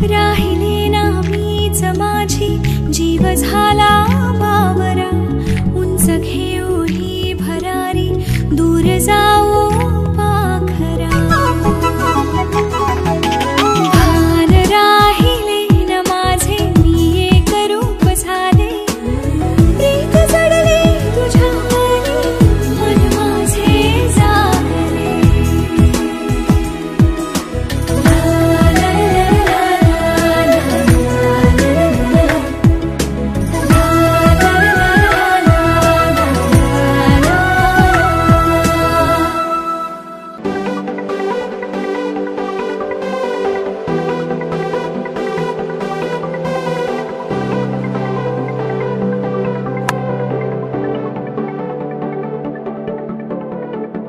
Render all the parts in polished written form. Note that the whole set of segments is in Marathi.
राहिली ना मीच माझी, जीव झाला बावरा. उंच घेऊ ही भरारी, दूर जाऊ पाखरा. भान राहिले न माझे, मी एक रूप झाले. प्रीत जडले तुझ्या मन माझे जागले.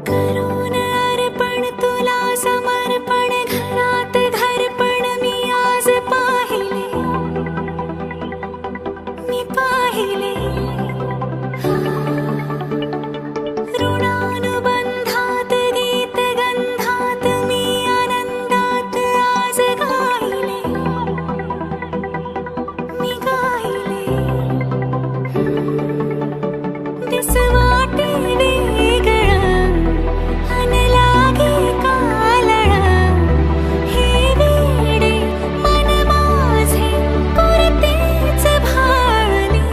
करून अर्पण तुला समर्पण, घरात घरपण मी आज पाहिले. मी पाहिले ऋणानुबंधात गीत गंधात, मी आनंदात आज गायले. मी गायले दिस वाटे वेगळं, अन लागे कालळं. हे वेडे मन माझे पुरतेच भाळले.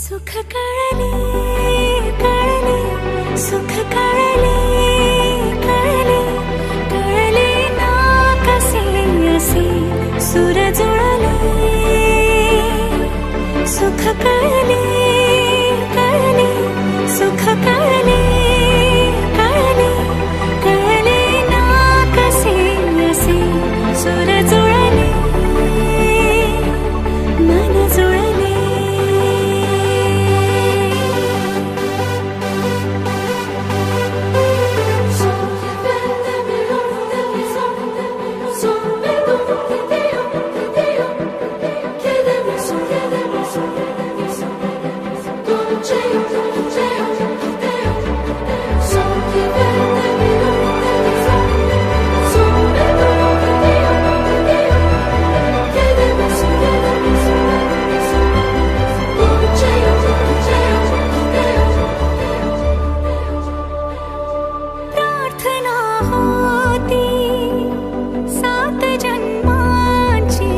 सुख कळले कळले, सुख कळले कळले. कळले ना कसे असे सुर जुळले. सुख कळले कळले, सुख कळले कळले. कळले ना कसे असे सुर जुळले, मन जुळले. प्रार्थना होती 7 जन्माची,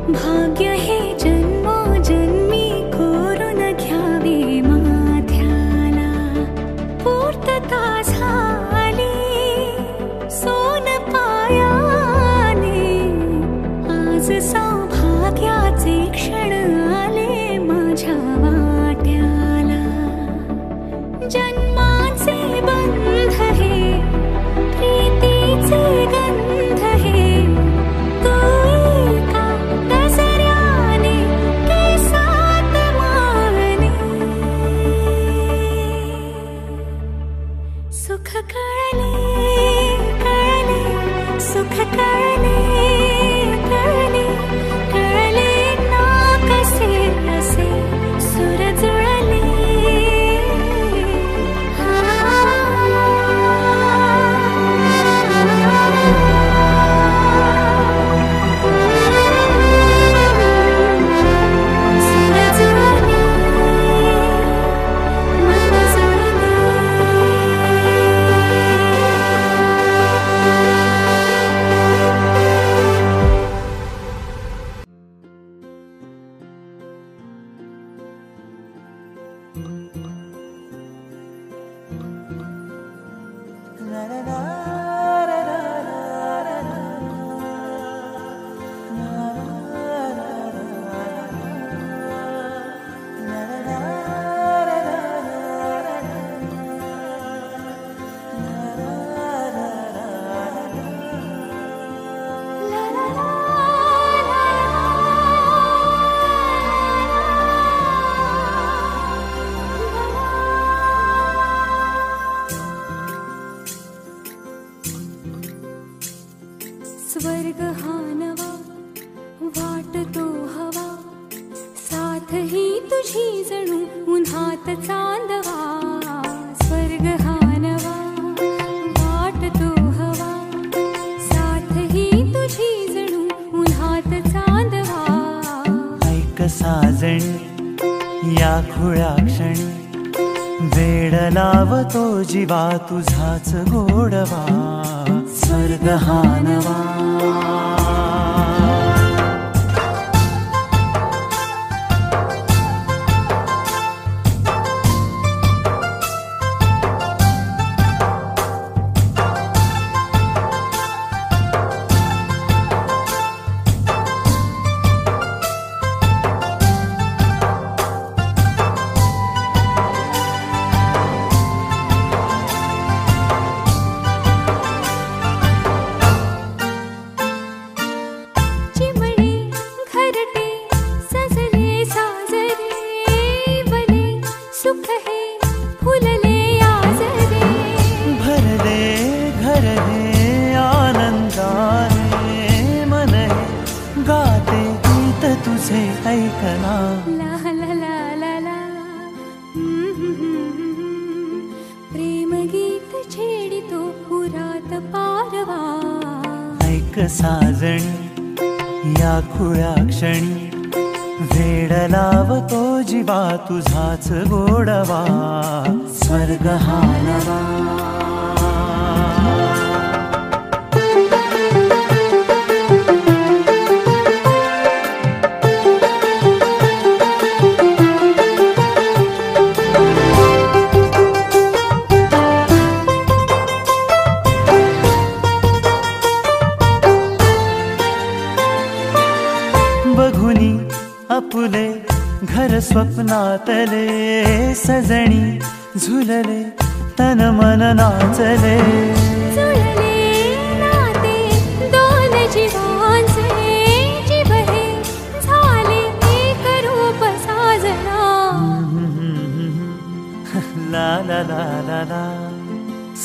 भाग्य हे जन्मोजन्मी कोरून घ्यावे माथ्याला. पूर्तता झाली सोन पायाने, आज सौभाग्याचे क्षण आले माझ्या वाट्याला. जन्माचे बंध हे, प्रीतीचे गंध हे, तू एका दसऱ्याने केसात माने. सुख कळले कळले, सुख कळले कळले. कळले ना कसे असे सुर जुळले. स्वर्ग हा नवा वाटतो हवा, साथ ही तुझी जणू उन्हात चांदवा. स्वर्ग हा नवा वाटतो हवा, लावतो जीवा तुझाच गोडवा स्वर्ग हा नवा ऐकना ला ला ला ला ला प्रेम गीत छेडितो पुरात पारवा ऐक साजणी या खुळ्या क्षणी वेड लावतो जीवा तुझाच गोडवा स्वर्ग हा नवा बघुनी आपुले घर स्वप्नातले सजणी झुलले तन मन नाचले जुळले नाते दोन जीवांचे जीव हे झाले एक रूप साजना ला ला ला ला ला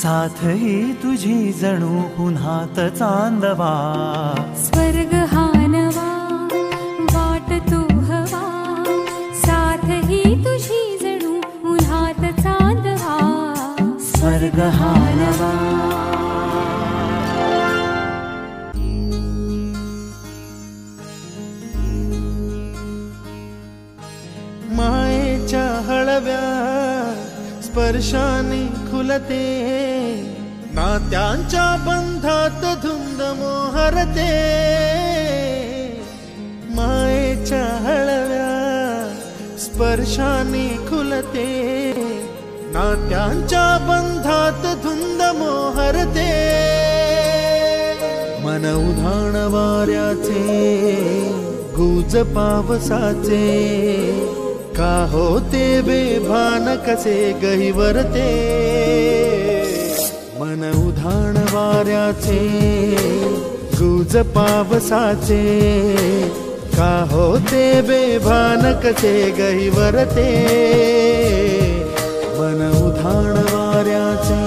साथ ही तुझी जणू पुन्हात चांदवा स्वर्ग हा नवा वाट तू हवा साथ ही तुझी जणू उन्हात चांदवा स्वर्ग हा नवा मायेच्या हळव्या स्पर्शाने खुलते नात्यांच्या बंधात धुंद मोहरते मायेच्या हळव्या स्पर्शाने खुलते नात्यांच्या बंधात धुंद मोहरते मन उधाण वाऱ्याचे गुज पावसाचे का होते बेभान कसे गहिवरते मन उधाण वाऱ्याचे गुज पावसाचे का होते बेभान कसे गहिवरते मन उधाण वाऱ्याचे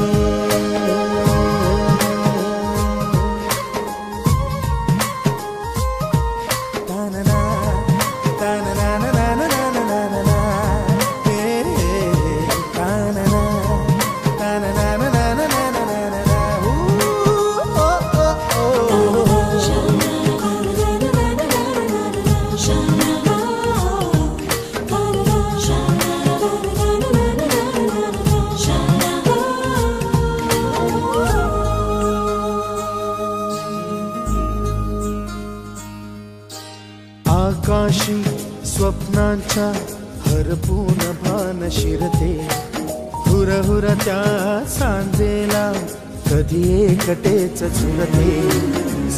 आकाशी स्वप्नांच्या हरपून भान शिरते हुरहुर त्या सांजेला कधी एकटेच झुलते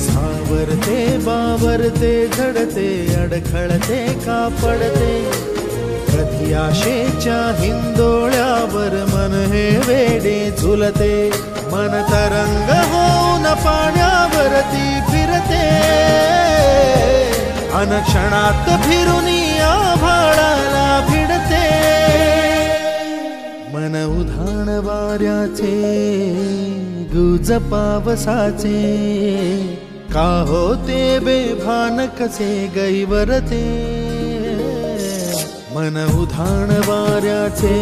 सावरते बावरते झडते अडखळते का पडते कधी आशेच्या हिंदोळ्यावर मन हे वेडे झुलते मन तरंग होऊन पाण्यावरती फिरते अनक्षणात फिरून आभाळाला भिडते मन उधाण वाऱ्याचे गुज पावसाचे का होते बेभान कसे गैवरते मन उधाण वाऱ्याचे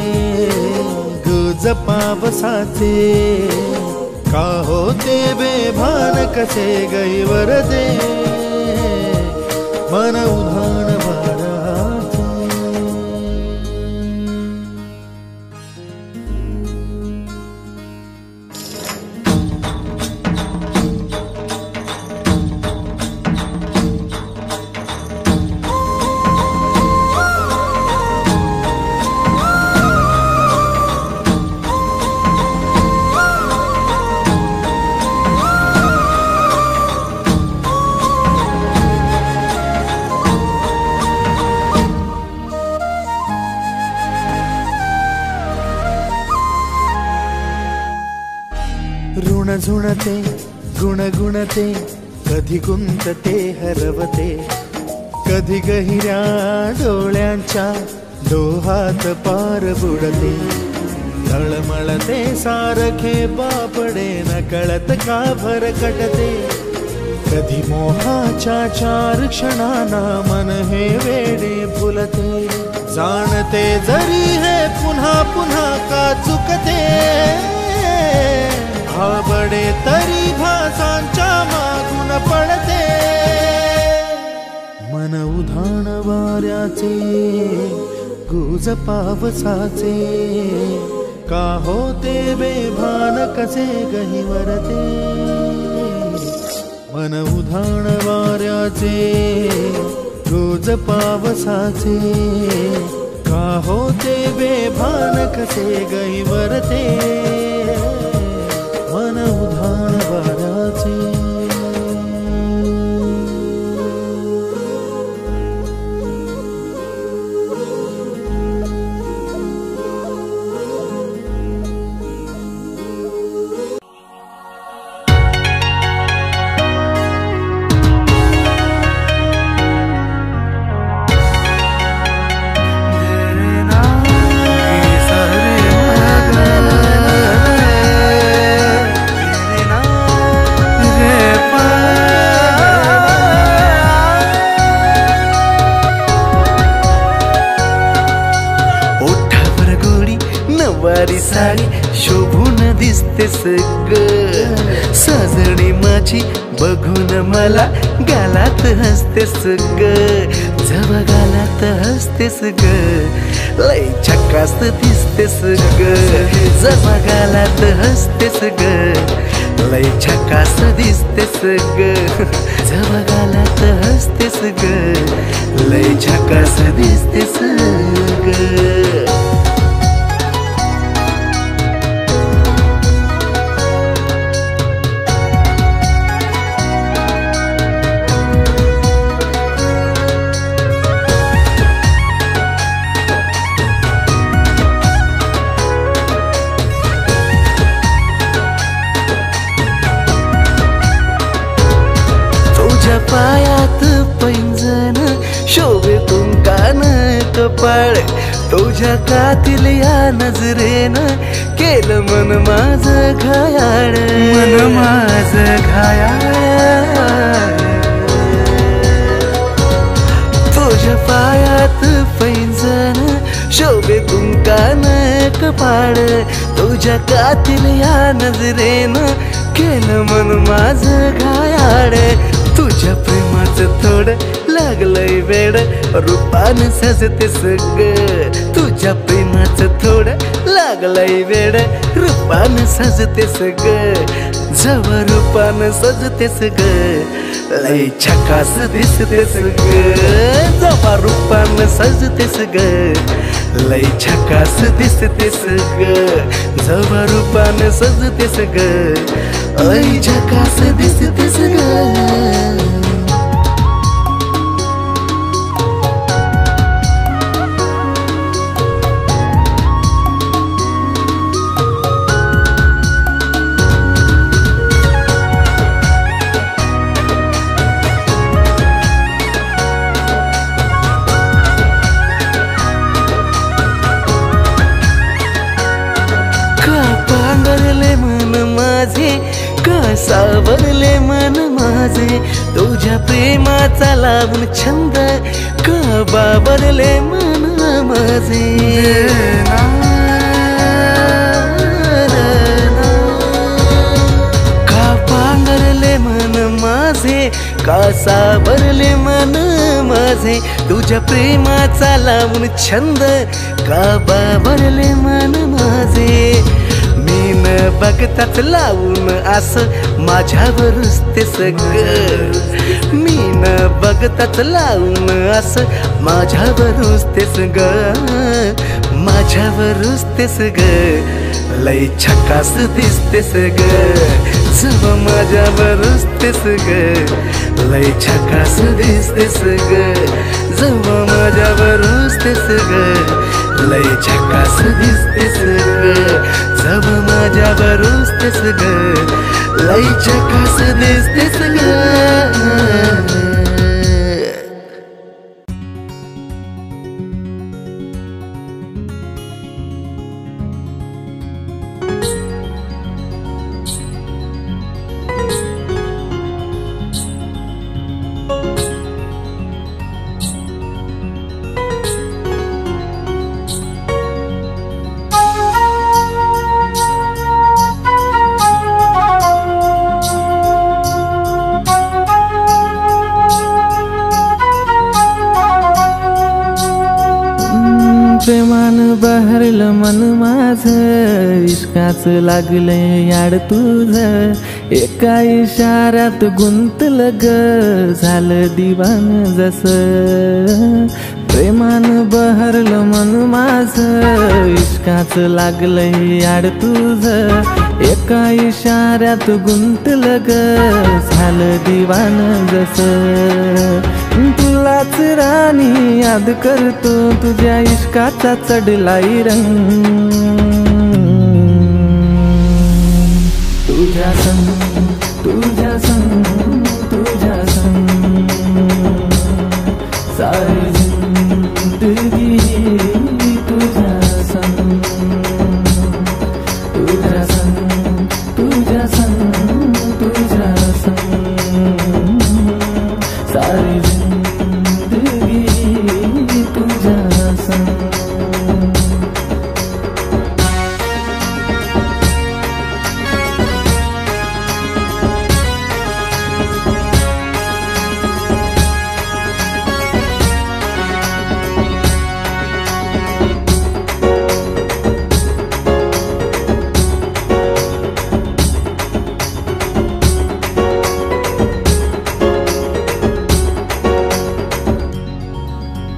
गुज पावसाचे का होते बेभान कसे गैवरते मन उधाण वाऱ्याचे ऋण झुणते गुणगुणते कधी गुंतते हरवते कधी गहिऱ्या डोळ्यांच्या डोहात पार बुडते तळमळते सारखे बापडे न कळत का भरकटते कधी मोहाच्या 4 क्षणांना मन हे वेडे फुलते जाणते जरी हे पुन्हा पुन्हा का चुकते आवडे तरी भासांच्या मागून पडते मन उधाण वाऱ्याचे गुज पावसाचे का होते बेभान कसे गहिवरते मन उधाण वाऱ्याचे गुज पावसाचे का होते बेभान कसे गहिवरते मन उधाण वाऱ्याचे साडी शोभून दिसतेस ग साजणी माझी बघून मला गालात हसतेस ग जवा गालात हसतेस ग लय झकास दिसतेस ग जवा गालात हसतेस ग लय झकास दिसतेस ग जवा गालात हसतेस ग लय झकास दिसतेस ग पायात पैंजण शोभे तुमकान कपाळ तुझ्या कातील या नजरेनं केलं मन माझं घायाळ मन माझं घायाळ तुझ्या पायात पैंजण शोभे तुमकान कपाळ तुझ्या कातील या नजरेनं केलं मन माझं घायाळ तुझ्या प्रेमाचं थोडं लागलंय वेड रूपान सजतेस ग तुझ्या प्रेमाचं थोडं लागलंय वेड रूपान सजतेस ग जव रूपान सजतेस ग लय झकास दिसतेस ग जवा रूपान सजतेस ग लय झकास दिसतेस ग जवा रूपान सजतेस ग लय झकास दिसतेस ग सावरले मन माझे तुझ्या प्रेमाचा लावून छंद का बावरले मन माझे का पांघरले मन माझे का सावरले मन माझे तुझ्या प्रेमाचा लावून छंद का बावरले मन माझे मी न बघताच लावून असं माझ्यावरच ते सगळं मी न बघताच लावून असं माझ्यावरच ते सगळं माझ्यावरच ते सगळं लय झकास दिसते सगळं जव माझ्यावरच ते सगळं लय झकास दिसते सगळं जव माझ्यावरच ते सगळं लय झकास दिसतेस ग, जब माझ्यावर रुसतेस ग, लय झकास दिसतेस ग. प्रेमान बहरलं मन माझं, इश्काच लागले याड तुझं, एका इशाऱ्यात गुंतलं ग, झालं दिवान जसं. प्रेमान बहरलं मन माझं, इश्काच लागलं याड तुझं, एका इशाऱ्यात गुंतलं ग, झालं दिवान जसं. तुलाच राणी याद करतो, तुझ्या इश्काचा चढलाय रंग. तुझ्या संग, तुझ्या संग, तुझ्या संग सारी जिंदगी तुझ्या संग. तुझ्या संग, तुझ्या संग, तुझ्या संग सारी जिंदगी तुझ्या संग.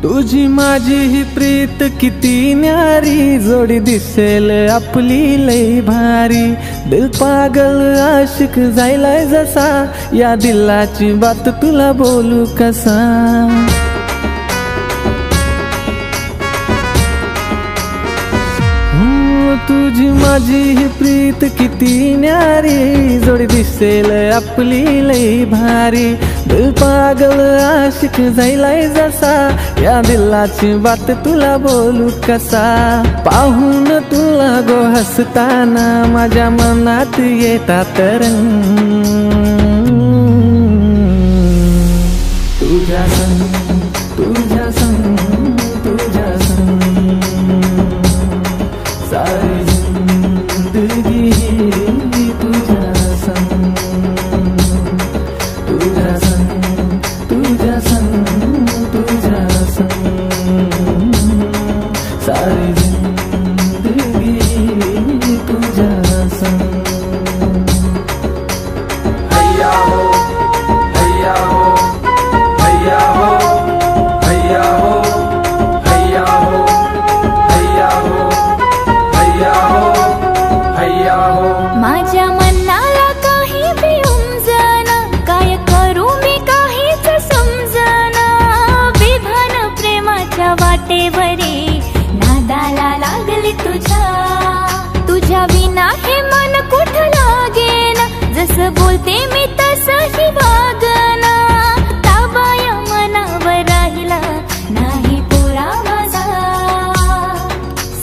तुझी माझी ही प्रीत किती न्यारी, जोडी दिसेल आपली लई भारी. दिल पागल आशिक जायलाय जसा, या दिलाची बात तुला बोलू कसा. तुझी माझी ही प्रीत किती न्यारी, जोडी दिसेल आपली लई भारी. दिल पागल आशिक जायलाय जसा, या दिलाची बात तुला बोलू कसा. पाहून तुला गो हसताना, माझ्या मनात येतात रंग. तुझ्या संग, तुझ्या संग, तुझ्या संग सारी जिंदगी तुझ्या संग. तुझ्या संग, तुझ्या संग, तुझ्या संग सारी जिंदगी तुझ्या संग. हैया हो, हैया हो, हैया हो, हैया हो, हैया हो, हैया हो, हैया हो, हैया हो. माझ्या मनाला काही बी उमजना, काय करू मी काहीच समजना. विधान प्रेमाच्या वाटेवरी नादाला लागली तुझ्या. तुझ्या विना हे मन कुठं लागेना, जसं बोलते मी तसंही वागना. ताबाया मनावर राहिला नाही पुरा माझा,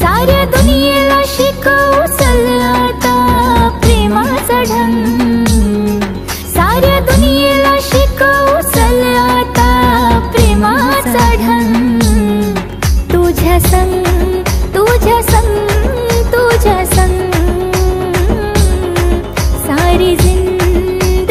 साऱ्या दुनियेला शिकवू चल आता प्रेमाचा ढंग. साऱ्या दुनियेला शिकवू चल आता प्रेमाचा ढंग. तुझ्या संग, तुझ्या संग, तुझ्या संग सारी जिंदगी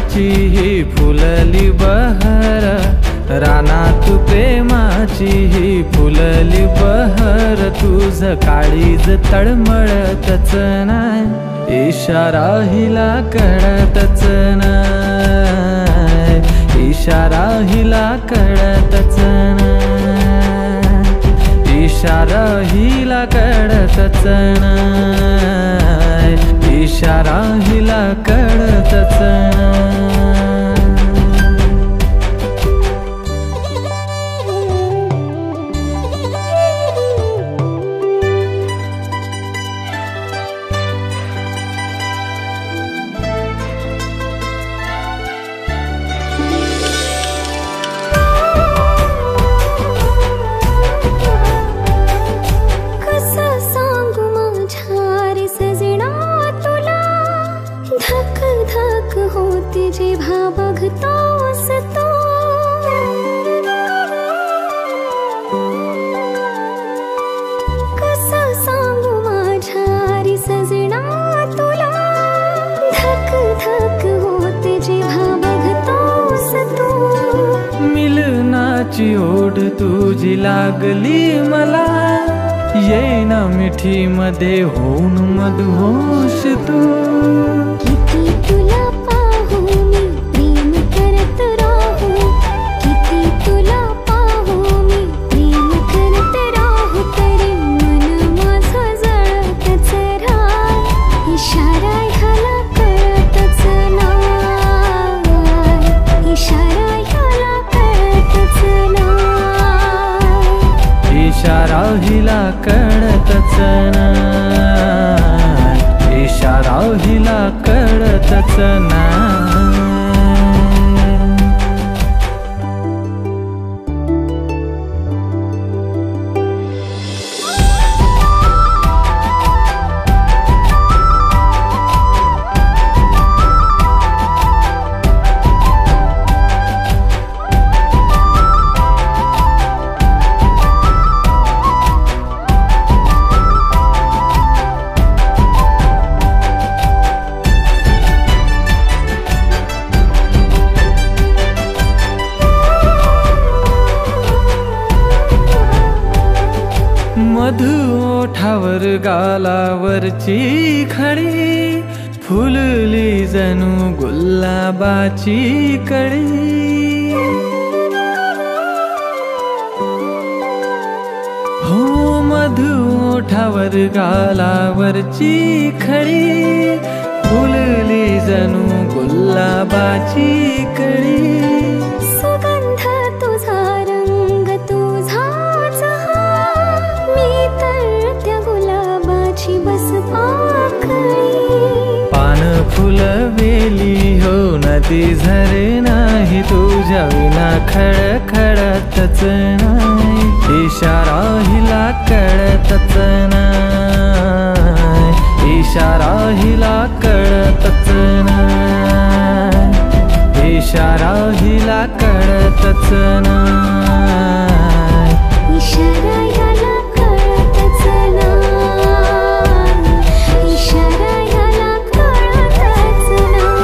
प्रेमाची ही फुलली बहर, रानात प्रेमाची ही फुलली बहर, तुझ काळीज तळमळतच नाय, इशारा हिला कळतच नाय, इशारा हिला कळतच नाय, इशारा हिला कळतच नाय, इशारा हिला कळतच नाय. मिलनाची ओढ तुझी लागली मला, येईना मिठी मध्ये होऊन मधुहोश तू. किती तुला पाहू मी प्रेम करत राहू, किती तुला पाहू मी प्रेम करत राहू, तरी मन माझं जळतच राह, इशारा ह्याला कळतच नाय, इशारा ह्याला कळतच नाय, इशारा हिला कळतच नाय, इशारा हिला कळतच नाय. मधु ओठावर गालावरची खडी, फुलली जणू गुलाबाची कळी. हो मधु ओठावर गालावरची खडी, फुलली जणू गुलाबाची कळी. सुगंध तुझा रंग तुझाच हा, मी तर त्या गुलाबाची बस पाकळी. पान फुलवेली हो नदी झरे नाही, तुझ्या विना खडखडतच नाही, इशारा हिला कळतच नाय, इशारा हिला कळतच नाय, इशारा हिला कळतच नाय, इशारा ह्याला कळतच नाय, इशारा ह्याला कळतच नाय.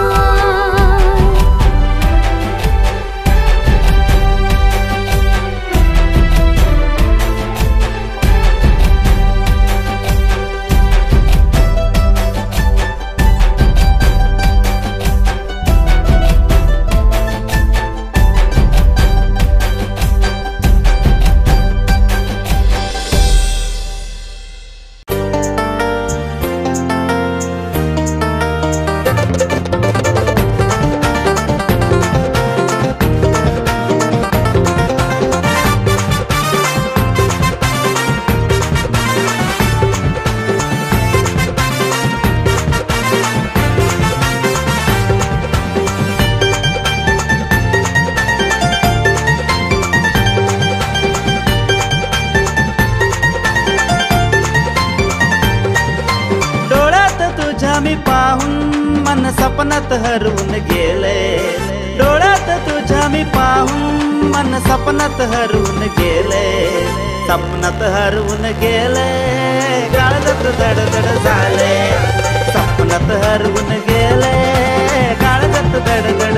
मी पाहून मन सपनात हरवून गेले, डोळ्यात तुझ्या मी पाहून मन सपनात हरवून गेले, सपनात हरवून गेले, काळजात धडधड झाले, सपनात हरवून गेले, काळजात धडधड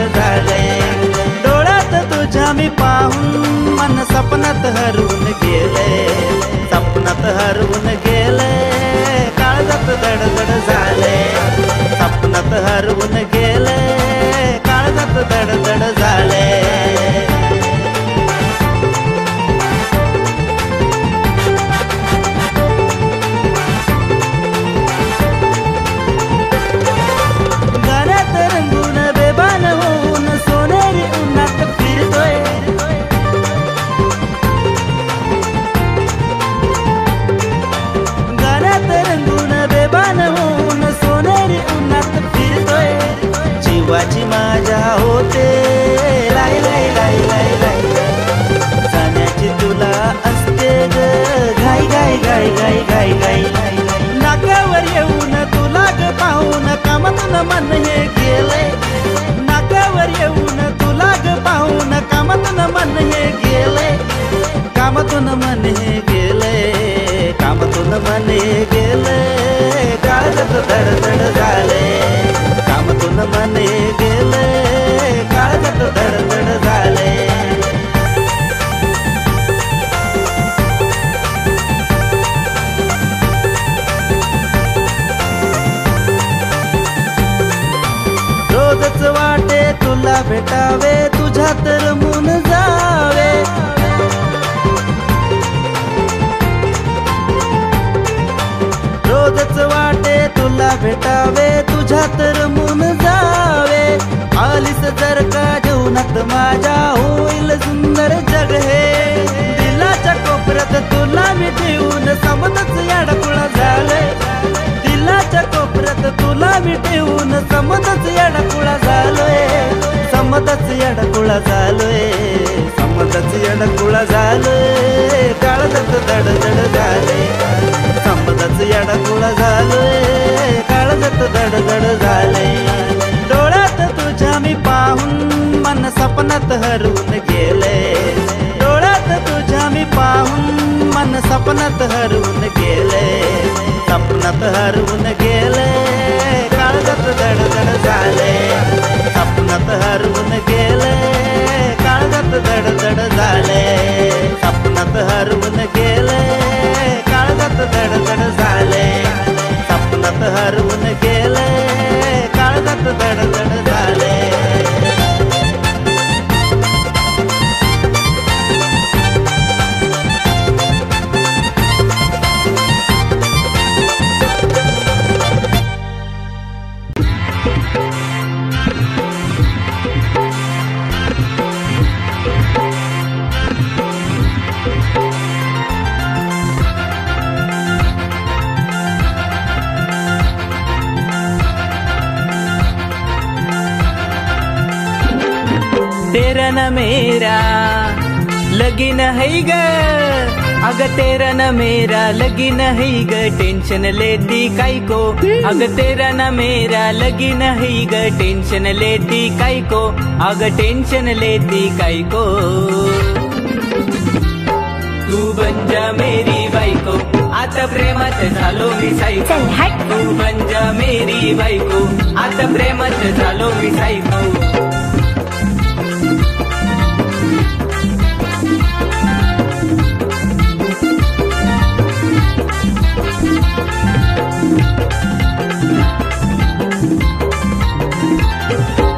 मी पाहून मन सपनात हरवून गेले, सपनात हरवून गेले, काळजात धडधड झाले, सपनात हरवून गेले, काळजात धडधड झाले. गाण्यात रंगून बेभान होऊन सोनेरी उन्हात फिरतोय, गाण्यात रंगून बेभान होऊन सोनेरी उन्हात फिरतोय. जीवाची माझ्या होते लाई लाई लाई लाई लाई, जाण्याची तुला असते ग घाई घाई घाई घाई घाई घाई. नाकावर येऊन तुला ग पाहून कामातून मन हे गेले, नाकावर येऊन तुला ग पाहून कामातून मन हे गेले, कामातून मन हे गेले, कामातून मन हे गेले, काळजात धडधड झाले, कामातून मन हे गेले, काळजात धडधड झाले. रोजच वाटे तुला भेटावे, तुझ्यात रमून जावे, रोजच वाटे तुला भेटावे, तुझ्यात रमून जावे. आलीस जर का जीवनात माझ्या होईल सुंदर जग हे, दिलाच्या कोपऱ्यात तुला मी ठेवून समजच याडकुळा झाले, दिलाच्या कोपऱ्यात तुला मी ठेवून समजच याडकुळा झालोय, समजच याडकुळा झालोय, समजच याडकुळा झालोय, काळजात धडधड झाले, समजच याडकुळा झालोय, काळजात धडधड झाले. डोळ्यात तुझ्या मी पाहून मन सपनात हरवून गेले, डोळ्यात तुझ्या मी पाहून मन सपनात हरवून गेले, सपनात हरवून गेले, काळजात धडधड झाले, सपनात हरवून गेले, काळजात धडधड झाले, सपनात हरवून गेले, काळजात धडधड झाले, सपनात हरवून गेले, काळजात धडधड झाले. तेरा न मेरा लगीन है ग, अग तेरा न मेरा लगीन है ग, टेंशन लेती काई को, अग तेरा न मेरा लगीन है ग, टेंशन लेती काई को, अग टेंशन लेती काई को. तू बन जा मेरी बायको, आता प्रेमात झालो मी सायको, तू बन जा मेरी बायको, आता प्रेमात झालो मी सायको.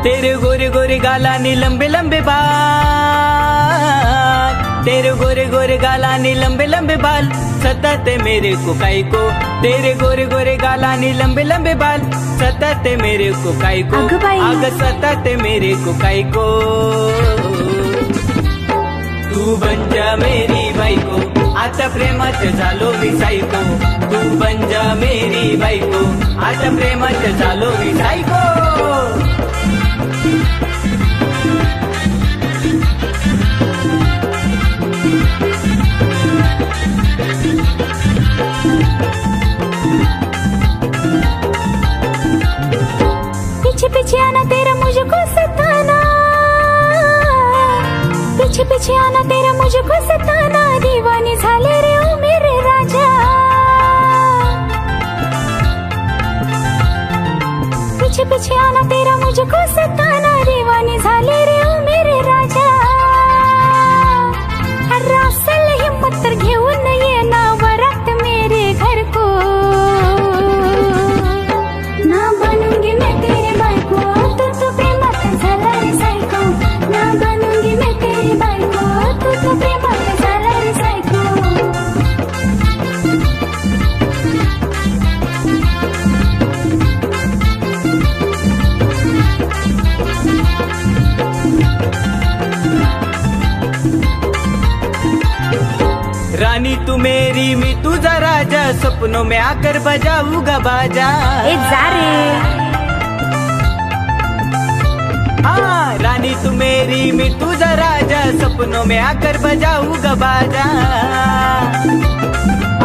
तेरे गोरे गोरे गाला नी लंबे लंबे बाल, तेरे गोरे गोरे गाला नी लंबे लंबे बाल, सताते मेरे को काई को, तेरे गोरे गोरे गाला नी लंबे लंबे बाल, सताते मेरे को काई को, आग सताते मेरे को काई को. तू बन जा मेरी बायको, आता प्रेमात झालो मी सायको, तू बन जा मेरी बायको, आता प्रेमात झालो मी सायको. पीछे पीछे आना तेरा मुझको सताना, पीछे पीछे आना तेरा मुझको सताना, दीवानी झाले रे ओ मेरे राजा, पीछे पीछे आना तेरा मुझको सताना, दीवानी झाले रे ओ मेरे राजा. तू मेरी मैं तुझा राजा, सपनों में आकर बजाऊंगा बाजा। ए जा रे। हाँ रानी तू मेरी मैं तुझा राजा, सपनों में आकर बजाऊंगा बाजा।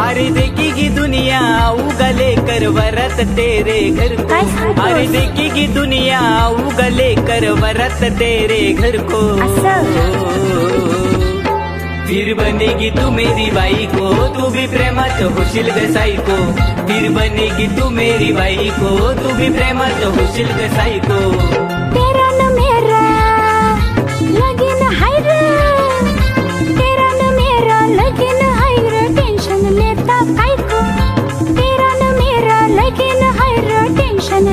अरे देखेगी दुनिया आऊंगा लेकर वरत तेरे घर को, अरे देखेगी दुनिया आऊंगा लेकर वरत तेरे घर को। फिर बनेगी तू मेरी बाई को, तू भी प्रेमात होशील ग साई को। फिर बनेगी तू मेरी बाई को, तू भी प्रेमात होशील ग साई को। तेरा न मेरा लगीन हाय रे, तेरा न मेरा लगीन हाय रे, टेंशन लेता काय को। तेरा न मेरा लगीन हाय रे, टेंशन